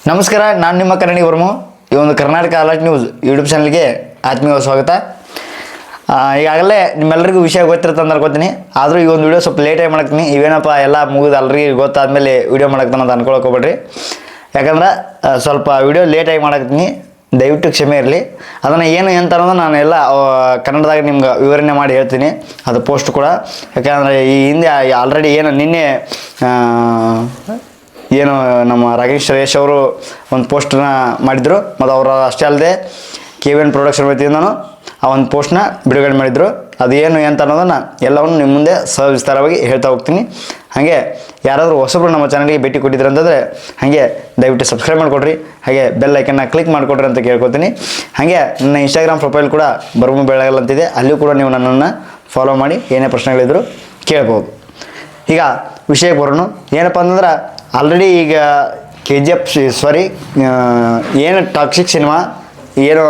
ನಮಸ್ಕಾರ, ನಾನು ನಿಮ್ಮ ಕನ್ನಡಿ ವರ್ಮು. ಈ ಒಂದು ಕರ್ನಾಟಕ ಅಲರ್ಟ್ ನ್ಯೂಸ್ ಯೂಟ್ಯೂಬ್ ಚಾನಲ್ಗೆ ಆತ್ಮೀಯ ಸ್ವಾಗತ. ಈಗಾಗಲೇ ನಿಮ್ಮೆಲ್ಲರಿಗೂ ವಿಷಯ ಗೊತ್ತಿರುತ್ತೆ ಅನ್ಕೋತೀನಿ. ಆದರೂ ಈ ಒಂದು ವಿಡಿಯೋ ಸ್ವಲ್ಪ ಲೇಟಾಗಿ ಮಾಡ್ತೀನಿ. ಇವೇನಪ್ಪ ಎಲ್ಲ ಮುಗಿದು ಎಲ್ಲರಿಗೂ ಗೊತ್ತಾದ್ಮೇಲೆ ವಿಡಿಯೋ ಮಾಡಕ್ತಾನೆ ಅಂತ ಅನ್ಕೊಳಕ್ಕೆ ಹೋಗ್ಬೇಡ್ರಿ. ಯಾಕಂದ್ರೆ ಸ್ವಲ್ಪ ವಿಡಿಯೋ ಲೇಟಾಗಿ ಮಾಡಕ್ತೀನಿ, ದಯವಿಟ್ಟು ಕ್ಷಮೆ ಇರಲಿ. ಅದನ್ನು ಏನು ಅಂತ ಅನ್ನೋದು ನಾನು ಎಲ್ಲ ಕನ್ನಡದಾಗ ನಿಮ್ಗೆ ವಿವರಣೆ ಮಾಡಿ ಹೇಳ್ತೀನಿ. ಅದು ಪೋಸ್ಟ್ ಕೂಡ, ಯಾಕಂದರೆ ಈ ಹಿಂದೆ ಆಲ್ರೆಡಿ ಏನು ನಿನ್ನೆ ಏನು ನಮ್ಮ ರಾಕೇಶ್ ಶ್ರೇಯಸ್ ಅವರು ಒಂದು ಪೋಸ್ಟನ್ನ ಮಾಡಿದರು. ಮತ್ತು ಅವರು ಅಷ್ಟೇ ಅಲ್ಲದೆ KVN ಪ್ರೊಡಕ್ಷನ್ ವತಿಯಿಂದನೂ ಆ ಒಂದು ಪೋಸ್ಟ್ನ ಬಿಡುಗಡೆ ಮಾಡಿದರು. ಅದು ಏನು ಅಂತ ಅನ್ನೋದನ್ನು ಎಲ್ಲವನ್ನು ನಿಮ್ಮ ಮುಂದೆ ಸವಿಸ್ತಾರವಾಗಿ ಹೇಳ್ತಾ ಹೋಗ್ತೀನಿ. ಹಾಗೆ ಯಾರಾದರೂ ಹೊಸಬ್ರು ನಮ್ಮ ಚಾನಲ್ಗೆ ಭೇಟಿ ಕೊಟ್ಟಿದ್ರು ಅಂತಂದರೆ ಹಾಗೆ ದಯವಿಟ್ಟು ಸಬ್ಸ್ಕ್ರೈಬ್ ಮಾಡಿಕೊಡ್ರಿ, ಹಾಗೆ ಬೆಲ್ ಐಕನ್ನ ಕ್ಲಿಕ್ ಮಾಡಿಕೊಡ್ರಿ ಅಂತ ಕೇಳ್ಕೊತೀನಿ. ಹಾಗೆ ನನ್ನ ಇನ್ಸ್ಟಾಗ್ರಾಮ್ ಪ್ರೊಫೈಲ್ ಕೂಡ ಬರ್ಮು ಬೆಳಗಲ್ ಅಂತಿದೆ, ಅಲ್ಲಿಯೂ ಕೂಡ ನೀವು ನನ್ನನ್ನು ಫಾಲೋ ಮಾಡಿ ಏನೇ ಪ್ರಶ್ನೆಗಳಿದ್ರು ಕೇಳ್ಬೋದು. ಈಗ ವಿಷಯಕ್ಕೆ ಬರೋಣ. ಏನಪ್ಪ ಅಂತಂದ್ರೆ ಆಲ್ರೆಡಿ ಈಗ KGF ಏನು ಟಾಕ್ಸಿಕ್ ಸಿನಿಮಾ ಏನು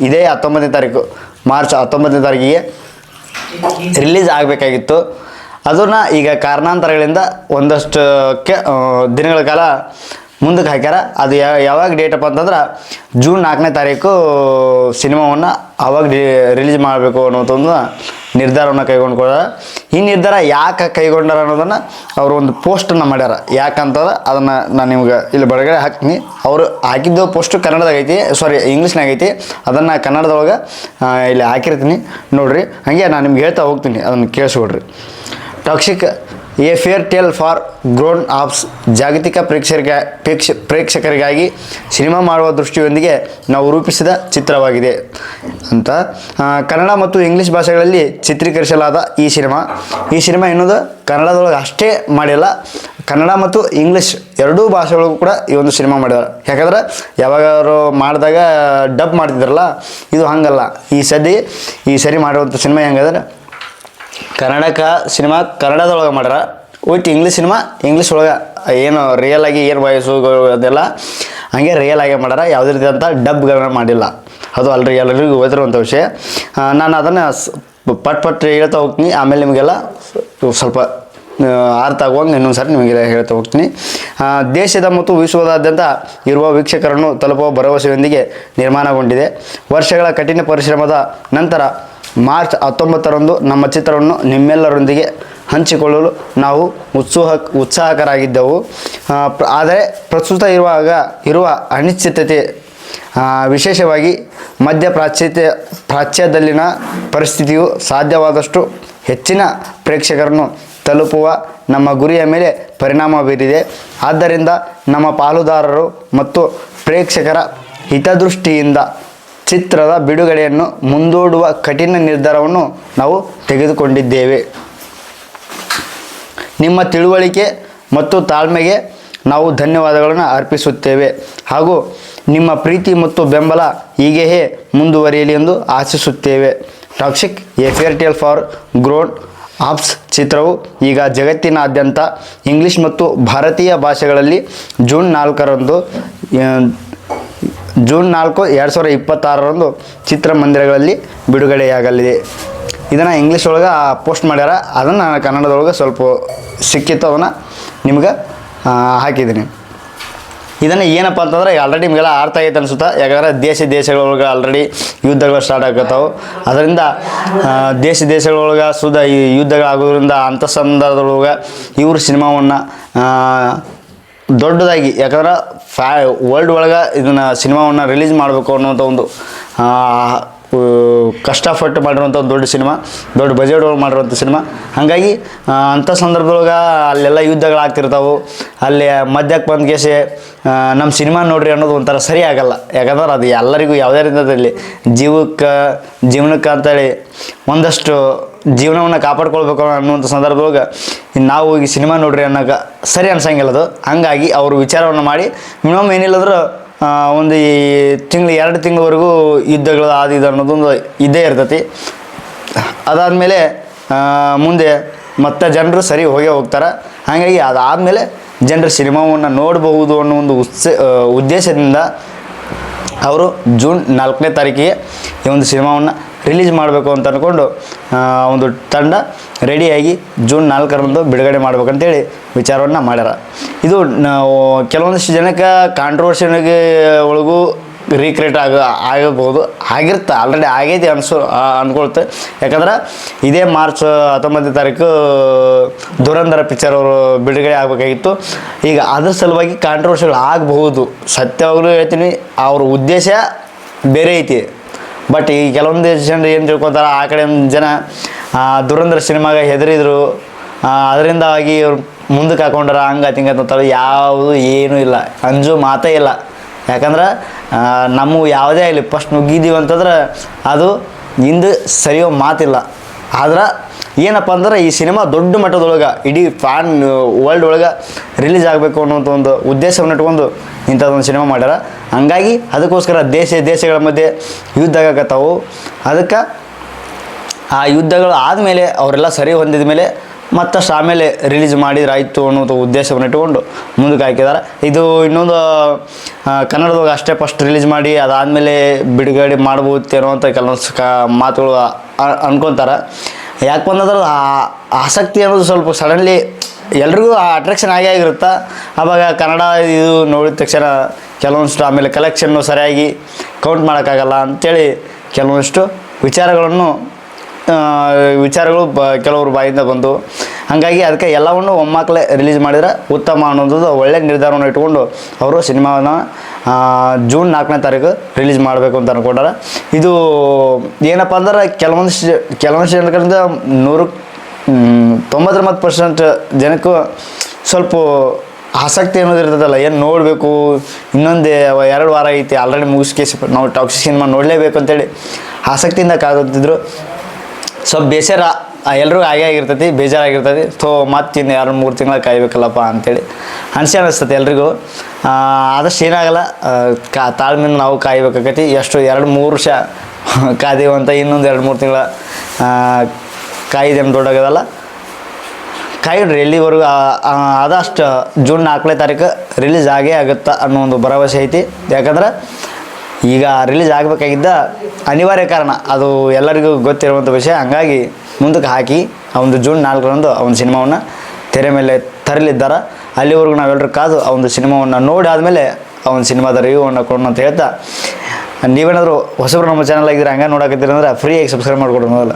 ಇದೇ 19ನೇ ತಾರೀಕು ಮಾರ್ಚ್ 19ನೇ ತಾರೀಕಿಗೆ ರಿಲೀಸ್ ಆಗಬೇಕಾಗಿತ್ತು. ಅದನ್ನು ಈಗ ಕಾರಣಾಂತರಗಳಿಂದ ಒಂದಷ್ಟಕ್ಕೆ ದಿನಗಳ ಕಾಲ ಮುಂದಕ್ಕೆ ಹಾಕ್ಯಾರ. ಅದು ಯಾವಾಗ ಡೇಟಪ್ಪ ಅಂತಂದ್ರೆ ಜೂನ್ 4ನೇ ತಾರೀಕು ಸಿನಿಮಾವನ್ನು ಆವಾಗ ರಿಲೀಸ್ ಮಾಡಬೇಕು ಅನ್ನೋಂಥ ಒಂದು ನಿರ್ಧಾರವನ್ನು ಕೈಗೊಂಡ್ಕೊಳ. ಈ ನಿರ್ಧಾರ ಯಾಕೆ ಕೈಗೊಂಡಾರ ಅನ್ನೋದನ್ನು ಅವರು ಒಂದು ಪೋಸ್ಟನ್ನು ಮಾಡ್ಯಾರ. ಯಾಕಂತಂದ್ರೆ ಅದನ್ನು ನಾನು ನಿಮ್ಗೆ ಇಲ್ಲಿ ಹೊರಗಡೆ ಹಾಕ್ತೀನಿ. ಅವರು ಹಾಕಿದ್ದು ಪೋಸ್ಟು ಕನ್ನಡದಾಗ ಐತಿ, ಇಂಗ್ಲೀಷ್ನಾಗ ಐತಿ. ಅದನ್ನು ಕನ್ನಡದೊಳಗೆ ಇಲ್ಲಿ ಹಾಕಿರ್ತೀನಿ ನೋಡಿರಿ. ಹಾಗೆ ನಾನು ನಿಮ್ಗೆ ಹೇಳ್ತಾ ಹೋಗ್ತೀನಿ, ಅದನ್ನು ಕೇಳಿಸ್ಕೊಡ್ರಿ. Toxic a fairy tale for grown ups ಜಾಗತಿಕ ಪ್ರೇಕ್ಷಕರಿಗಾಗಿ ಸಿನಿಮಾ ಮಾಡುವ ದೃಷ್ಟಿಯೊಂದಿಗೆ ನಾವು ರೂಪಿಸಿದ ಚಿತ್ರವಾಗಿದೆ ಅಂತ ಕನ್ನಡ ಮತ್ತು ಇಂಗ್ಲೀಷ್ ಭಾಷೆಗಳಲ್ಲಿ ಚಿತ್ರೀಕರಿಸಲಾದ ಈ ಸಿನಿಮಾ ಎನ್ನುವುದು ಕನ್ನಡದೊಳಗೆ ಅಷ್ಟೇ ಮಾಡಿಲ್ಲ, ಕನ್ನಡ ಮತ್ತು ಇಂಗ್ಲೀಷ್ ಎರಡೂ ಭಾಷೆಗಳಿಗೂ ಕೂಡ ಈ ಒಂದು ಸಿನಿಮಾ ಮಾಡಿದ್ದಾರೆ. ಯಾಕಂದ್ರೆ ಯಾವಾಗಾದ್ರು ಮಾಡಿದಾಗ ಡಬ್ ಮಾಡ್ತಿದ್ರಲ್ಲ, ಇದು ಹಂಗಲ್ಲ. ಈ ಸರಿ ಮಾಡಿರುವಂಥ ಸಿನಿಮಾ ಹೆಂಗಂದ್ರೆ ಸಿನಿಮಾ ಕನ್ನಡದೊಳಗೆ ಮಾಡ್ಯಾರ, ವಿತ್ ಇಂಗ್ಲೀಷ್ ಒಳಗೆ ಏನು ರಿಯಲಾಗಿ ಏನು ವಯಸ್ಸುಗಳು ಅದೆಲ್ಲ ಹಾಗೆ ರಿಯಲಾಗಿ ಮಾಡ್ಯಾರ. ಯಾವುದೇ ರೀತಿಯಾದಂಥ ಡಬ್ಗಳನ್ನ ಮಾಡಿಲ್ಲ. ಅದು ಎಲ್ಲರಿಗೂ ಗೊತ್ತಿರುವಂಥ ವಿಷಯ. ನಾನು ಅದನ್ನು ಪಟ್ ಹೇಳ್ತಾ ಹೋಗ್ತೀನಿ. ಆಮೇಲೆ ನಿಮಗೆಲ್ಲ ಸ್ವಲ್ಪ ಅರ್ಥ ಆಗುವಂಗೆ ಇನ್ನೊಂದು ಸಾರಿ ನಿಮಗೆಲ್ಲ ಹೇಳ್ತಾ ಹೋಗ್ತೀನಿ. ದೇಶದ ಮತ್ತು ವಿಶ್ವದಾದ್ಯಂತ ಇರುವ ವೀಕ್ಷಕರನ್ನು ತಲುಪುವ ಭರವಸೆಯೊಂದಿಗೆ ನಿರ್ಮಾಣಗೊಂಡಿದೆ. ವರ್ಷಗಳ ಕಠಿಣ ಪರಿಶ್ರಮದ ನಂತರ ಮಾರ್ಚ್ 19ರಂದು ನಮ್ಮ ಚಿತ್ರವನ್ನು ನಿಮ್ಮೆಲ್ಲರೊಂದಿಗೆ ಹಂಚಿಕೊಳ್ಳಲು ನಾವು ಉತ್ಸಾಹಕರಾಗಿದ್ದೆವು. ಆದರೆ ಪ್ರಸ್ತುತ ಇರುವ ಅನಿಶ್ಚಿತತೆ, ವಿಶೇಷವಾಗಿ ಪ್ರಾಚ್ಯದಲ್ಲಿನ ಪರಿಸ್ಥಿತಿಯು ಸಾಧ್ಯವಾದಷ್ಟು ಹೆಚ್ಚಿನ ಪ್ರೇಕ್ಷಕರನ್ನು ತಲುಪುವ ನಮ್ಮ ಗುರಿಯ ಮೇಲೆ ಪರಿಣಾಮ ಬೀರಿದೆ. ಆದ್ದರಿಂದ ನಮ್ಮ ಪಾಲುದಾರರು ಮತ್ತು ಪ್ರೇಕ್ಷಕರ ಹಿತದೃಷ್ಟಿಯಿಂದ ಚಿತ್ರದ ಬಿಡುಗಡೆಯನ್ನು ಮುಂದೂಡುವ ಕಠಿಣ ನಿರ್ಧಾರವನ್ನು ನಾವು ತೆಗೆದುಕೊಂಡಿದ್ದೇವೆ. ನಿಮ್ಮ ತಿಳುವಳಿಕೆ ಮತ್ತು ತಾಳ್ಮೆಗೆ ನಾವು ಧನ್ಯವಾದಗಳನ್ನು ಅರ್ಪಿಸುತ್ತೇವೆ ಹಾಗೂ ನಿಮ್ಮ ಪ್ರೀತಿ ಮತ್ತು ಬೆಂಬಲ ಹೀಗೆಯೇ ಮುಂದುವರಿಯಲಿ ಎಂದು ಆಶಿಸುತ್ತೇವೆ. Toxic a fairy tale for grown ups ಚಿತ್ರವು ಈಗ ಜಗತ್ತಿನಾದ್ಯಂತ ಇಂಗ್ಲೀಷ್ ಮತ್ತು ಭಾರತೀಯ ಭಾಷೆಗಳಲ್ಲಿ ಜೂನ್ 4, 2026 ಚಿತ್ರಮಂದಿರಗಳಲ್ಲಿ ಬಿಡುಗಡೆಯಾಗಲಿದೆ. ಇದನ್ನು ಇಂಗ್ಲೀಷ್ ಒಳಗೆ ಪೋಸ್ಟ್ ಮಾಡ್ಯಾರ. ಅದನ್ನು ನಾನು ಕನ್ನಡದೊಳಗೆ ಸ್ವಲ್ಪ ಸಿಕ್ಕಿತ್ತು, ಅದನ್ನು ನಿಮ್ಗೆ ಹಾಕಿದ್ದೀನಿ. ಇದನ್ನು ಏನಪ್ಪ ಅಂತಂದ್ರೆ ಆಲ್ರೆಡಿ ನಿಮಗೆಲ್ಲ ಅರ್ಥ ಆಗೈತೆ ಅನಿಸುತ್ತಾ. ಯಾಕಂದರೆ ದೇಶಗಳೊಳಗೆ ಆಲ್ರೆಡಿ ಯುದ್ಧಗಳು ಸ್ಟಾರ್ಟ್ ಆಗತ್ತವು. ಅದರಿಂದ ದೇಶಗಳೊಳಗೆ ಈ ಯುದ್ಧಗಳಾಗೋದ್ರಿಂದ ಅಂಥ ಸಂದರ್ಭದೊಳಗೆ ಇವರು ಸಿನಿಮಾವನ್ನು ದೊಡ್ಡದಾಗಿ, ಯಾಕಂದ್ರೆ ವರ್ಲ್ಡ್ ಒಳಗೆ ಸಿನಿಮಾವನ್ನು ರಿಲೀಸ್ ಮಾಡಬೇಕು ಅನ್ನೋಂಥ ಒಂದು ಕಷ್ಟಪಟ್ಟು ಮಾಡಿರುವಂಥ ಒಂದು ದೊಡ್ಡ ಬಜೆಟ್ ಒಳಗೆ ಮಾಡಿರುವಂಥ ಸಿನಿಮಾ. ಹಾಗಾಗಿ ಅಂಥ ಸಂದರ್ಭದೊಳಗೆ ಅಲ್ಲೆಲ್ಲ ಯುದ್ಧಗಳಾಗ್ತಿರ್ತಾವೆ. ಅಲ್ಲಿ ಮಧ್ಯಕ್ಕೆ ಬಂದ ಕೇಸಿ ನಮ್ಮ ಸಿನಿಮಾ ನೋಡ್ರಿ ಅನ್ನೋದು ಒಂಥರ ಸರಿ ಆಗಲ್ಲ. ಯಾಕಂದ್ರೆ ಅದು ಎಲ್ಲರಿಗೂ ಯಾವುದೇ ರೀತಿಯಲ್ಲಿ ಜೀವನಕ್ಕೆ ಅಂತೇಳಿ ಒಂದಷ್ಟು ಜೀವನವನ್ನು ಕಾಪಾಡ್ಕೊಳ್ಬೇಕು ಅನ್ನುವಂಥ ಸಂದರ್ಭದೊಳಗೆ ನಾವು ಈಗ ಸಿನಿಮಾ ನೋಡ್ರಿ ಅನ್ನೋಕೆ ಸರಿ ಅನ್ಸಂಗಿಲ್ಲ ಅದು. ಹಂಗಾಗಿ ಅವರು ವಿಚಾರವನ್ನು ಮಾಡಿ ಮಿನಿಮಮ್ ಏನಿಲ್ಲಂದ್ರೆ ಒಂದು 2 ತಿಂಗಳವರೆಗೂ ಯುದ್ಧಗಳು ಇದು ಅನ್ನೋದೊಂದು ಇದ್ದೇ ಇರ್ತೈತಿ. ಅದಾದಮೇಲೆ ಮುಂದೆ ಮತ್ತೆ ಜನರು ಸರಿ ಹೋಗ್ತಾರೆ. ಹಾಗಾಗಿ ಅದಾದಮೇಲೆ ಜನರು ಸಿನಿಮಾವನ್ನು ನೋಡಬಹುದು ಅನ್ನೋ ಒಂದು ಉದ್ದೇಶದಿಂದ ಅವರು ಜೂನ್ 4ನೇ ತಾರೀಕಿಗೆ ಈ ಒಂದು ಸಿನಿಮಾವನ್ನು ರಿಲೀಸ್ ಮಾಡಬೇಕು ಅಂತ ಅಂದ್ಕೊಂಡು ಒಂದು ತಂಡ ರೆಡಿಯಾಗಿ ಜೂನ್ 4ರಂದು ಬಿಡುಗಡೆ ಮಾಡ್ಬೇಕಂತೇಳಿ ವಿಚಾರವನ್ನು ಮಾಡ್ಯಾರ. ಇದು ನಾವು ಕೆಲವೊಂದಿಷ್ಟು ಜನಕ್ಕೆ ಕಾಂಟ್ರವರ್ಷನ್ಗೆ ಒಳಗೂ ರೀಕ್ರಿಯೇಟ್ ಆಗಬಹುದು, ಆಗಿರುತ್ತೆ, ಆಲ್ರೆಡಿ ಆಗೈತಿ ಅನ್ಕೊಳ್ತೆ. ಯಾಕಂದ್ರೆ ಇದೇ ಮಾರ್ಚ್ 19ನೇ ತಾರೀಕು ಧುರಂಧರ ಪಿಕ್ಚರ್ ಅವರು ಬಿಡುಗಡೆ ಆಗಬೇಕಾಗಿತ್ತು. ಈಗ ಅದ್ರ ಸಲುವಾಗಿ ಕಾಂಟ್ರವರ್ಸಿಗಳು ಆಗಬಹುದು. ಸತ್ಯವಾಗಲೂ ಹೇಳ್ತೀನಿ, ಅವ್ರ ಉದ್ದೇಶ ಬೇರೆ ಐತಿ. ಬಟ್ ಈ ಕೆಲವೊಂದು ಜನರು ಏನು ತಿಳ್ಕೊತಾರೆ, ಆ ಕಡೆ ಜನ ಧುರಂಧರ ಸಿನಿಮಾಗೆ ಹೆದರಿದ್ರು, ಅದರಿಂದಾಗಿ ಇವ್ರು ಮುಂದಕ್ಕೆ ಹಾಕೊಂಡ್ರ ಹಂಗೆ ಅಂತಾರೆ. ಯಾವುದು ಏನೂ ಇಲ್ಲ, ಅಂಜು ಮಾತೇ ಇಲ್ಲ. ಯಾಕಂದ್ರೆ ನಮ್ಮ ಯಾವುದೇ ಆಗಲಿ ಫಸ್ಟ್ ನುಗ್ಗಿದ್ದೀವಿ ಅಂತಂದ್ರೆ ಅದು ಹಿಂದೆ ಸರಿಯೋ ಮಾತಿಲ್ಲ. ಆದ್ರೆ ಏನಪ್ಪ ಅಂದ್ರೆ ಈ ಸಿನಿಮಾ ದೊಡ್ಡ ಮಟ್ಟದೊಳಗೆ ಇಡೀ ಫ್ಯಾನ್ ವರ್ಲ್ಡ್ ಒಳಗೆ ರಿಲೀಸ್ ಆಗಬೇಕು ಅನ್ನೋಂಥ ಒಂದು ಉದ್ದೇಶವನ್ನು ಇಟ್ಕೊಂಡು ಇಂಥದ್ದೊಂದು ಸಿನಿಮಾ ಮಾಡ್ಯಾರ. ಹಂಗಾಗಿ ಅದಕ್ಕೋಸ್ಕರ ದೇಶಗಳ ಮಧ್ಯೆ ಯುದ್ಧ ಆಗಕತ್ತಾವು. ಅದಕ್ಕೆ ಆ ಯುದ್ಧಗಳು ಆದಮೇಲೆ ಅವರೆಲ್ಲ ಸರಿ ಹೊಂದಿದ ಮೇಲೆ ಮತ್ತಷ್ಟು ಆಮೇಲೆ ರಿಲೀಸ್ ಮಾಡಿದ್ರೆ ಆಯಿತು ಅನ್ನೋದು ಉದ್ದೇಶವನ್ನು ಇಟ್ಕೊಂಡು ಮುಂದಕ್ಕೆ ಹಾಕಿದ್ದಾರೆ. ಇದು ಇನ್ನೊಂದು ಕನ್ನಡದಾಗ ಅಷ್ಟೇ ಫಸ್ಟ್ ರಿಲೀಸ್ ಮಾಡಿ ಅದಾದಮೇಲೆ ಬಿಡುಗಡೆ ಮಾಡ್ಬೋದು ಅಂತ ಕೆಲವೊಂದು ಮಾತುಗಳು ಅನ್ಕೊತಾರೆ. ಯಾಕೆ ಬಂದ್ರೆ ಆಸಕ್ತಿ ಅನ್ನೋದು ಸ್ವಲ್ಪ ಸಡನ್ಲಿ ಎಲ್ರಿಗೂ ಆ ಅಟ್ರಾಕ್ಷನ್ ಆಗೇ ಆಗಿರುತ್ತೆ. ಆವಾಗ ಕನ್ನಡ ಇದು ನೋಡಿದ ತಕ್ಷಣ ಕೆಲವೊಂದಿಷ್ಟು ಆಮೇಲೆ ಕಲೆಕ್ಷನ್ನು ಸರಿಯಾಗಿ ಕೌಂಟ್ ಮಾಡೋಕ್ಕಾಗಲ್ಲ ಅಂಥೇಳಿ ಕೆಲವೊಂದಿಷ್ಟು ವಿಚಾರಗಳು ಕೆಲವರು ಬಾಯಿಂದ ಬಂದು, ಹಾಗಾಗಿ ಅದಕ್ಕೆ ಎಲ್ಲವನ್ನು ಒಮ್ಮಕ್ಕಲೇ ರಿಲೀಸ್ ಮಾಡಿದರೆ ಉತ್ತಮ ಅನ್ನೋದು ಒಳ್ಳೆಯ ನಿರ್ಧಾರವನ್ನು ಇಟ್ಕೊಂಡು ಅವರು ಸಿನಿಮಾವನ್ನು ಜೂನ್ 4ನೇ ತಾರೀಕು ರಿಲೀಸ್ ಮಾಡಬೇಕು ಅಂತ ಅಂದ್ಕೊಂಡಾರೆ. ಇದು ಏನಪ್ಪ ಅಂದ್ರೆ ಕೆಲವೊಂದಿಷ್ಟು ಜನರಿಂದ 99% ಜನಕ್ಕೂ ಸ್ವಲ್ಪ ಆಸಕ್ತಿ ಅನ್ನೋದು ಇರ್ತದಲ್ಲ, ಏನು ನೋಡಬೇಕು, ಇನ್ನೊಂದು 2 ವಾರ ಐತಿ ಆಲ್ರೆಡಿ ಮುಗಿಸ್ಕೇಸಿ ನಾವು ಟಾಕ್ಸಿಕ್ ಸಿನಿಮಾ ನೋಡಲೇಬೇಕು ಅಂತೇಳಿ ಆಸಕ್ತಿಯಿಂದ ಕಾದುತ್ತಿದ್ರು. ಸ್ವಲ್ಪ ಬೇಸರ ಎಲ್ರಿಗೂ ಆಗಿರ್ತೈತಿ, ಬೇಜಾರಾಗಿರ್ತೈತಿ. ಮತ್ತಿನ್ನು 2-3 ತಿಂಗಳ ಕಾಯ್ಬೇಕಲ್ಲಪ್ಪ ಅಂಥೇಳಿ ಅನಿಸ್ತದೆ ಎಲ್ರಿಗೂ. ಆದಷ್ಟು ಏನಾಗಲ್ಲ, ತಾಳ್ಮೆಯಿಂದ ನಾವು ಕಾಯ್ಬೇಕಾಗೈತಿ. ಎಷ್ಟು 2-3 ವರ್ಷ ಕಾದೇವಂತ ಇನ್ನೊಂದು 2-3 ತಿಂಗಳ ಕಾಯ್ದೇನು ದೊಡ್ಡಾಗದಲ್ಲ, ಕಾಯಿಡ್ರಿ ಎಲ್ಲಿವರೆಗೂ. ಆದಷ್ಟು ಜೂನ್ 4ನೇ ತಾರೀಕು ರಿಲೀಸ್ ಆಗೇ ಆಗುತ್ತೆ ಅನ್ನೋ ಒಂದು ಭರವಸೆ ಐತಿ. ಯಾಕಂದ್ರೆ ಈಗ ರಿಲೀಸ್ ಆಗಬೇಕಾಗಿದ್ದ ಅನಿವಾರ್ಯ ಕಾರಣ ಅದು ಎಲ್ಲರಿಗೂ ಗೊತ್ತಿರುವಂಥ ವಿಷಯ. ಹಂಗಾಗಿ ಮುಂದಕ್ಕೆ ಹಾಕಿ ಅವನು ಜೂನ್ 4ರಂದು ಅವನ ಸಿನಿಮಾವನ್ನು ತೆರೆ ಮೇಲೆ ತರಲಿದ್ದಾರೆ. ಅಲ್ಲಿವರೆಗೂ ನಾವೆಲ್ಲರೂ ಕಾದು ಅವನ ಸಿನಿಮಾವನ್ನು ನೋಡಿ ಆದಮೇಲೆ ಅವನ ಸಿನಿಮಾದ ರಿವ್ಯೂವನ್ನು ಕೊಡೋಣ ಅಂತ ಹೇಳ್ತಾ, ನೀವೇನಾದರೂ ಹೊಸಬ್ರು ನಮ್ಮ ಚಾನಲ್ ಆಗಿದ್ರೆ ಹಂಗೆ ನೋಡಕತ್ತೀರಿ ಅಂದ್ರೆ ಫ್ರೀಯಾಗಿ ಸಬ್ಸ್ಕ್ರೈಬ್ ಮಾಡಿಕೊಡೋಣ ಮೊದಲ.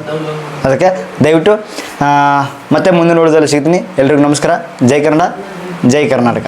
ಅದಕ್ಕೆ ದಯವಿಟ್ಟು ಮತ್ತೆ ಮುಂದಿನ ನೋಡೋದಲ್ಲಿ ಸಿಗ್ತೀನಿ. ಎಲ್ರಿಗೂ ನಮಸ್ಕಾರ. ಜೈ ಕನ್ನಡ, ಜೈ ಕರ್ನಾಟಕ.